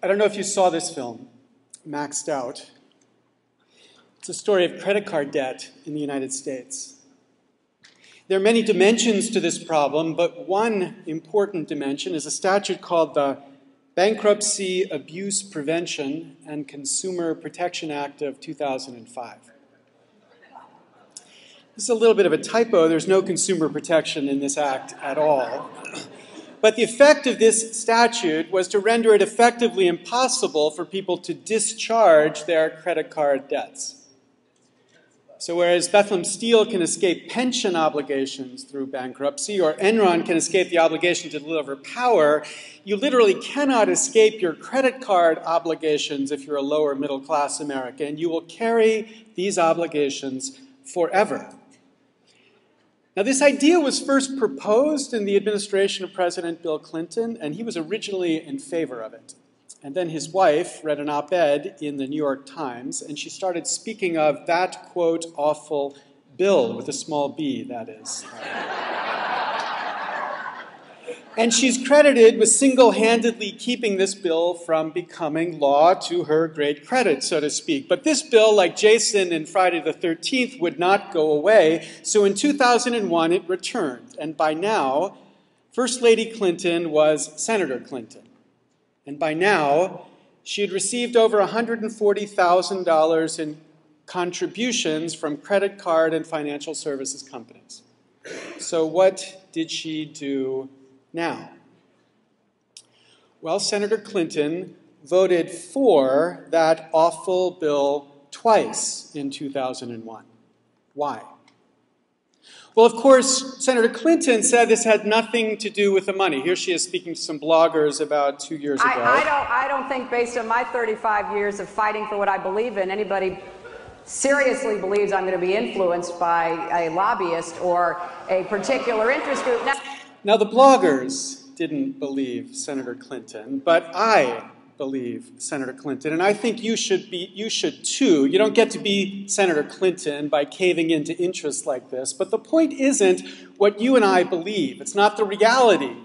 I don't know if you saw this film, Maxed Out. It's a story of credit card debt in the United States. There are many dimensions to this problem, but one important dimension is a statute called the Bankruptcy Abuse Prevention and Consumer Protection Act of 2005. This is a little bit of a typo. There's no consumer protection in this act at all. But the effect of this statute was to render it effectively impossible for people to discharge their credit card debts. So whereas Bethlehem Steel can escape pension obligations through bankruptcy, or Enron can escape the obligation to deliver power, you literally cannot escape your credit card obligations if you're a lower middle class American. You will carry these obligations forever. Now, this idea was first proposed in the administration of President Bill Clinton, and he was originally in favor of it. And then his wife read an op-ed in the New York Times, and she started speaking of that, quote, awful bill, with a small b, that is. And she's credited with single-handedly keeping this bill from becoming law to her great credit, so to speak. But this bill, like Jason in Friday the 13th, would not go away. So in 2001, it returned. And by now, First Lady Clinton was Senator Clinton. And by now, she had received over $140,000 in contributions from credit card and financial services companies. So what did she do now? Well, Senator Clinton voted for that awful bill twice in 2001. Why? Well, of course, Senator Clinton said this had nothing to do with the money. Here she is speaking to some bloggers about 2 years ago. I don't think, based on my 35 years of fighting for what I believe in, anybody seriously believes I'm going to be influenced by a lobbyist or a particular interest group. Now, the bloggers didn't believe Senator Clinton, but I believe Senator Clinton, and I think you should too. You don't get to be Senator Clinton by caving into interests like this, but the point isn't what you and I believe. It's not the reality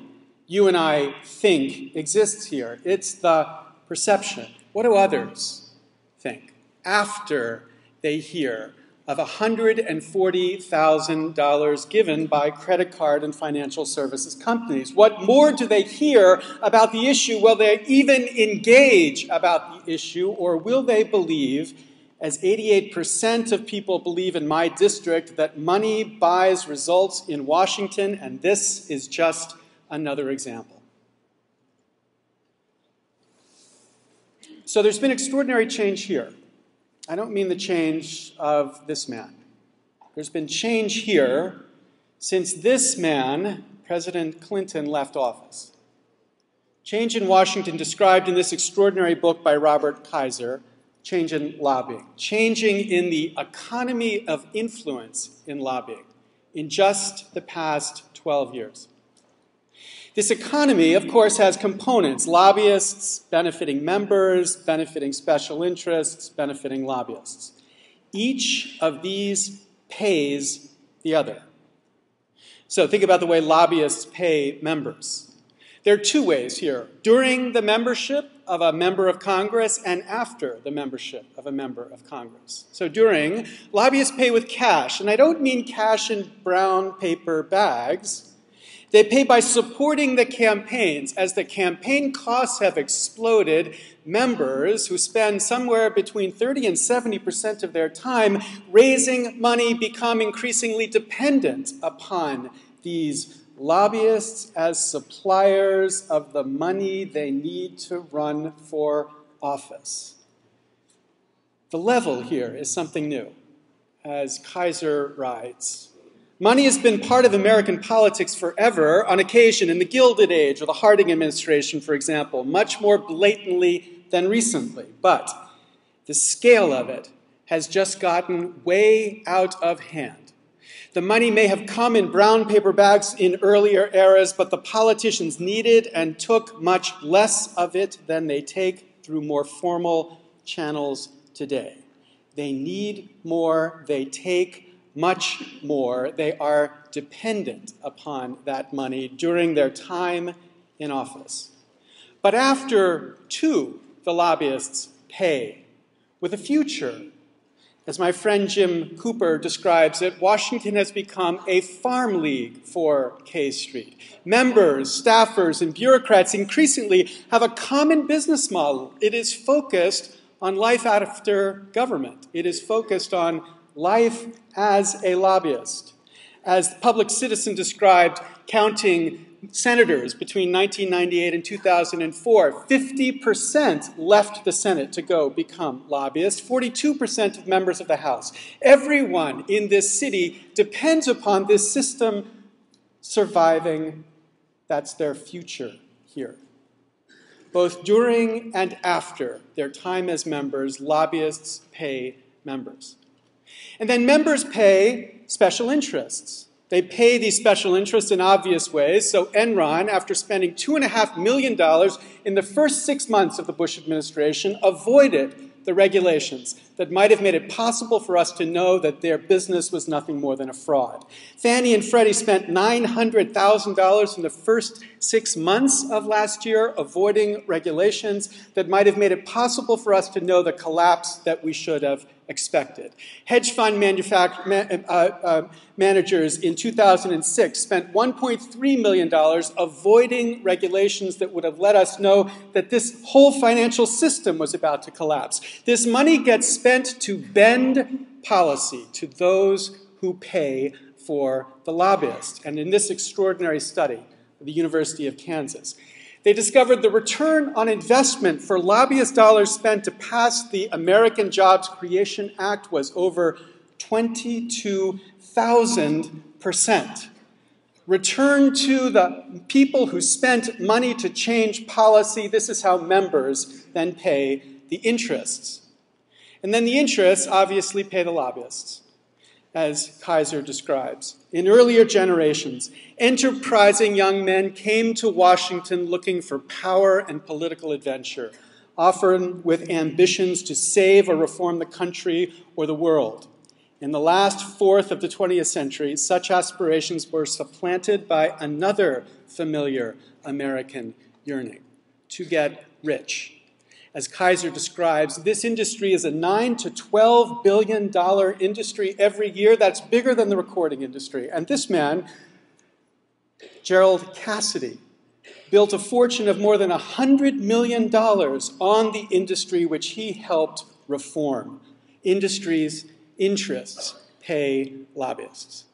you and I think exists here. It's the perception. What do others think after they hear of $140,000 given by credit card and financial services companies? What more do they hear about the issue? Will they even engage about the issue, or will they believe, as 88% of people believe in my district, that money buys results in Washington, and this is just another example? So there's been extraordinary change here. I don't mean the change of this man. There's been change here since this man, President Clinton, left office. Change in Washington described in this extraordinary book by Robert Kaiser, Change in Lobbying. Changing in the economy of influence in lobbying in just the past 12 years. This economy, of course, has components: lobbyists benefiting members, benefiting special interests, benefiting lobbyists. Each of these pays the other. So think about the way lobbyists pay members. There are two ways here: during the membership of a member of Congress and after the membership of a member of Congress. So during, lobbyists pay with cash, and I don't mean cash in brown paper bags. They pay by supporting the campaigns. As the campaign costs have exploded, members who spend somewhere between 30 and 70% of their time raising money become increasingly dependent upon these lobbyists as suppliers of the money they need to run for office. The level here is something new. As Kaiser writes, money has been part of American politics forever, on occasion in the Gilded Age or the Harding administration, for example, much more blatantly than recently. But the scale of it has just gotten way out of hand. The money may have come in brown paper bags in earlier eras, but the politicians needed and took much less of it than they take through more formal channels today. They need more, they take much more. They are dependent upon that money during their time in office. But after two the lobbyists pay, with a future. As my friend Jim Cooper describes it, Washington has become a farm league for K Street. Members, staffers, and bureaucrats increasingly have a common business model. It is focused on life after government. It is focused on life as a lobbyist. As the Public Citizen described, counting senators between 1998 and 2004, 50% left the Senate to go become lobbyists, 42% of members of the House. Everyone in this city depends upon this system surviving. That's their future here. Both during and after their time as members, lobbyists pay members. And then members pay special interests. They pay these special interests in obvious ways. So Enron, after spending $2.5 million in the first 6 months of the Bush administration, avoided the regulations that might have made it possible for us to know that their business was nothing more than a fraud. Fannie and Freddie spent $900,000 in the first 6 months of last year avoiding regulations that might have made it possible for us to know the collapse that we should have expected. Hedge fund managers in 2006 spent $1.3 million avoiding regulations that would have let us know that this whole financial system was about to collapse. This money gets spent to bend policy to those who pay for the lobbyists. And in this extraordinary study at the University of Kansas, they discovered the return on investment for lobbyist dollars spent to pass the American Jobs Creation Act was over 22,000%. Return to the people who spent money to change policy. This is how members then pay the interests. And then the interests obviously pay the lobbyists, as Kaiser describes. In earlier generations, enterprising young men came to Washington looking for power and political adventure, often with ambitions to save or reform the country or the world. In the last fourth of the 20th century, such aspirations were supplanted by another familiar American yearning: to get rich. As Kaiser describes, this industry is a $9 to $12 billion industry every year. That's bigger than the recording industry. And this man, Gerald Cassidy, built a fortune of more than $100 million on the industry which he helped reform. Industry's interests pay lobbyists.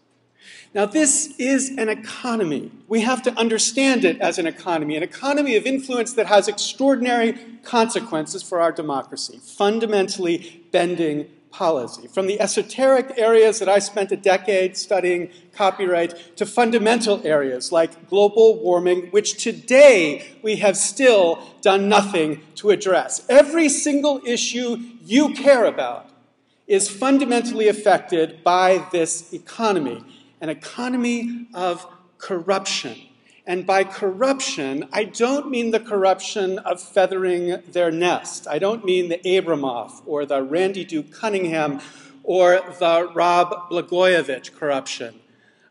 Now, this is an economy. We have to understand it as an economy of influence that has extraordinary consequences for our democracy, fundamentally bending policy. From the esoteric areas that I spent a decade studying copyright to fundamental areas like global warming, which today we have still done nothing to address. Every single issue you care about is fundamentally affected by this economy. An economy of corruption. And by corruption, I don't mean the corruption of feathering their nest. I don't mean the Abramoff or the Randy Duke Cunningham or the Rob Blagojevich corruption.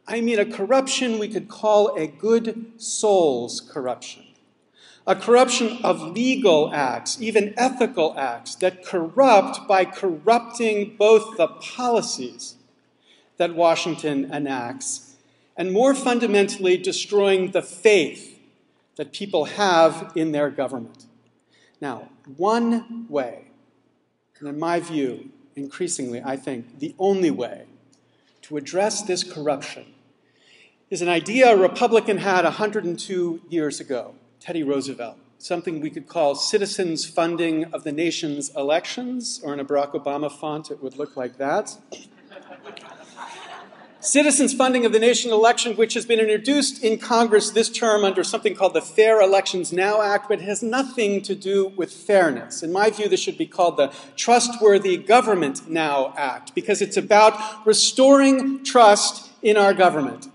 I mean a corruption we could call a good soul's corruption. A corruption of legal acts, even ethical acts, that corrupt by corrupting both the policies that Washington enacts, and more fundamentally, destroying the faith that people have in their government. Now, one way, and in my view, increasingly, I think, the only way to address this corruption is an idea a Republican had 102 years ago, Teddy Roosevelt, something we could call citizens' funding of the nation's elections, or in a Barack Obama font, it would look like that. Citizens funding of the nation election, which has been introduced in Congress this term under something called the Fair Elections Now Act, but has nothing to do with fairness. In my view, this should be called the Trustworthy Government Now Act, because it's about restoring trust in our government.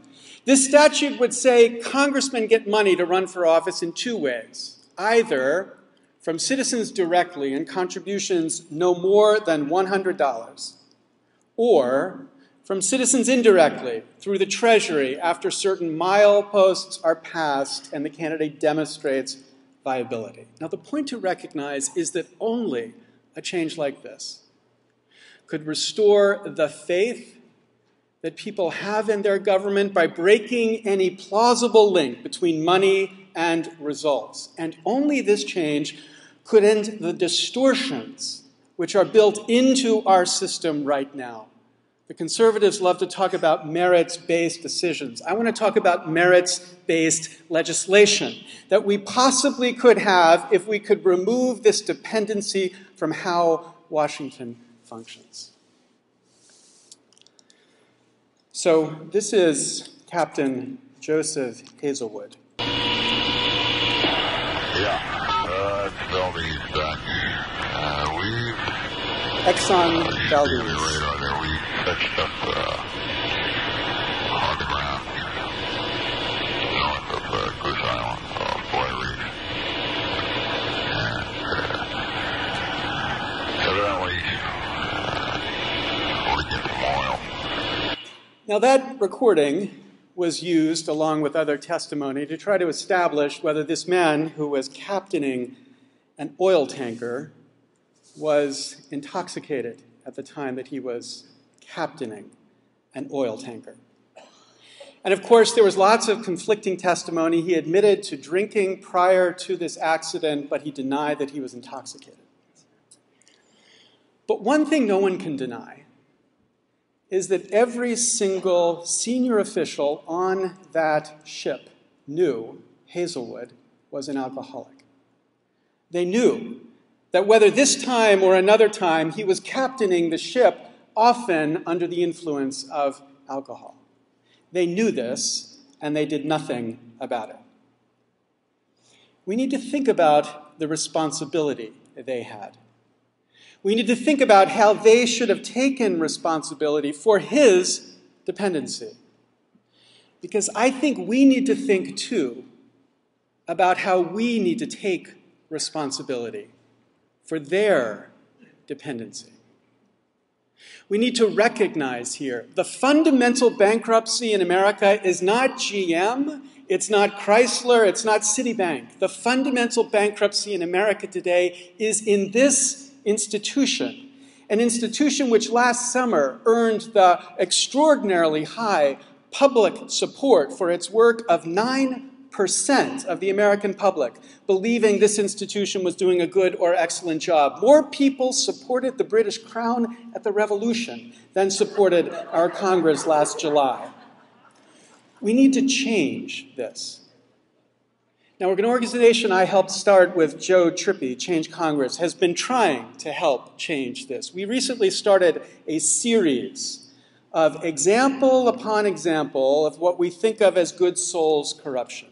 This statute would say congressmen get money to run for office in two ways: either from citizens directly in contributions no more than $100, or from citizens indirectly through the Treasury after certain mileposts are passed and the candidate demonstrates viability. Now, the point to recognize is that only a change like this could restore the faith that people have in their government by breaking any plausible link between money and results. And only this change could end the distortions which are built into our system right now. The conservatives love to talk about merits-based decisions. I want to talk about merits-based legislation that we possibly could have if we could remove this dependency from how Washington functions. So this is Captain Joseph Hazelwood. Yeah, it's Valdez back. Exxon Valdez. Radar there. We fetched up on the ground north of Goose Island, Boy Reef. And evidently, we get some oil. Now that recording was used along with other testimony to try to establish whether this man who was captaining an oil tanker was intoxicated at the time that he was captaining an oil tanker. And of course, there was lots of conflicting testimony. He admitted to drinking prior to this accident, but he denied that he was intoxicated. But one thing no one can deny is that every single senior official on that ship knew Hazelwood was an alcoholic. They knew that whether this time or another time, he was captaining the ship, often under the influence of alcohol. They knew this, and they did nothing about it. We need to think about the responsibility they had. We need to think about how they should have taken responsibility for his dependency. Because I think we need to think, too, about how we need to take responsibility for their dependency. We need to recognize here the fundamental bankruptcy in America is not GM, it's not Chrysler, it's not Citibank. The fundamental bankruptcy in America today is in this institution, an institution which last summer earned the extraordinarily high public support for its work of 9% of the American public believing this institution was doing a good or excellent job. More people supported the British Crown at the Revolution than supported our Congress last July. We need to change this. Now, an organization I helped start with Joe Trippi, Change Congress, has been trying to help change this. We recently started a series of example upon example of what we think of as good souls corruption.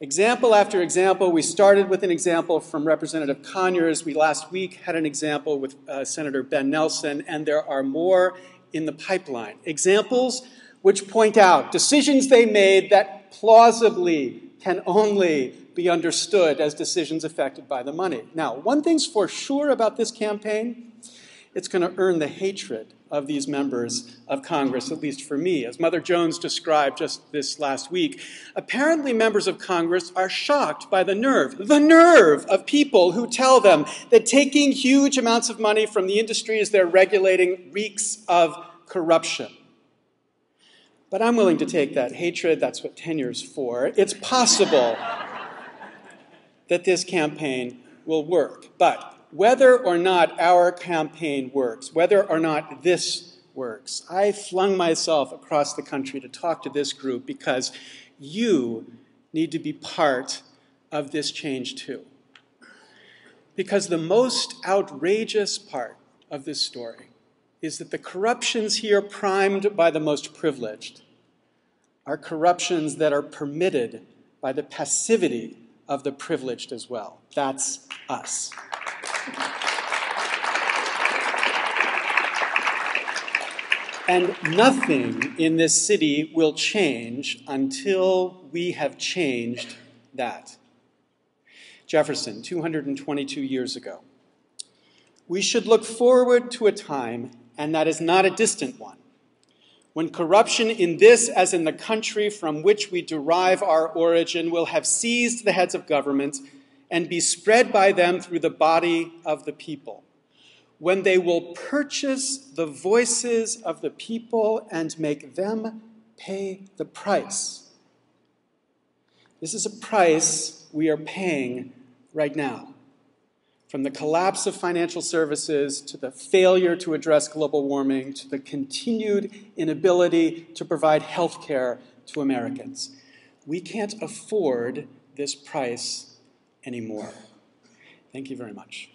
Example after example. We started with an example from Representative Conyers. We last week had an example with Senator Ben Nelson, and there are more in the pipeline. Examples which point out decisions they made that plausibly can only be understood as decisions affected by the money. Now, one thing's for sure about this campaign, it's going to earn the hatred of these members of Congress, at least for me. As Mother Jones described just this last week, apparently members of Congress are shocked by the nerve of people who tell them that taking huge amounts of money from the industries they're regulating reeks of corruption. But I'm willing to take that hatred. That's what tenure's for. It's possible that this campaign will work. But whether or not our campaign works, whether or not this works, I flung myself across the country to talk to this group because you need to be part of this change too. Because the most outrageous part of this story is that the corruptions here primed by the most privileged are corruptions that are permitted by the passivity of the privileged as well. That's us. And nothing in this city will change until we have changed that. Jefferson, 222 years ago. We should look forward to a time, and that is not a distant one, when corruption in this as in the country from which we derive our origin will have seized the heads of government and be spread by them through the body of the people, when they will purchase the voices of the people and make them pay the price. This is a price we are paying right now. From the collapse of financial services to the failure to address global warming to the continued inability to provide health care to Americans. We can't afford this price anymore. Thank you very much.